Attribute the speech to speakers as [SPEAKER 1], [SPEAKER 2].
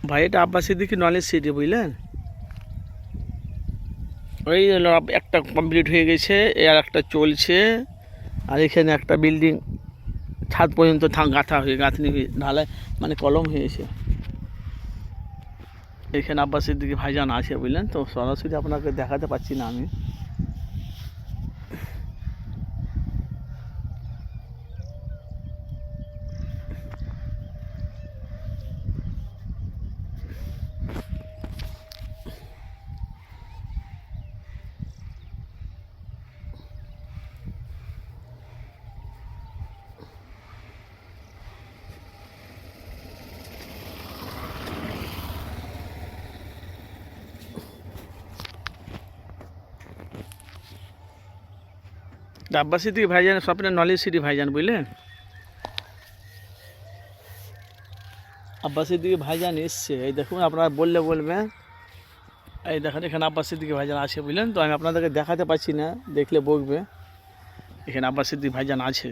[SPEAKER 1] ভাই এটা Abbas Siddiqui knowledge city বুঝলেন। ওই হলো একটা কমপ্লিট হয়ে গেছে, আর একটা চলছে। আর এখানে একটা বিল্ডিং ছাদ পর্যন্ত গাঁথা হয়ে গাঁথনি হয়ে ঢালাই মানে কলম হয়েছে। এখানে আব্বাস সিদ্দিকী ভাইজান আছে বুঝলেন তো, সরাসরি আপনাকে দেখাতে পাচ্ছি না আমি। আব্বাস সিদ্দিকী ভাইজানের স্বপ্নের নলেজ সিটি ভাইজান বুঝলেন। আব্বাস সিদ্দিকী ভাইজান এসছে, এই দেখুন আপনারা বললে বলবেন। এই দেখেন এখানে আব্বাস সিদ্দিকী ভাইজান আছে বুঝলেন তো, আমি আপনাদেরকে দেখাতে পাচ্ছি না, দেখলে বকবে। এখানে আব্বাস সিদ্দিকী ভাইজান আছে।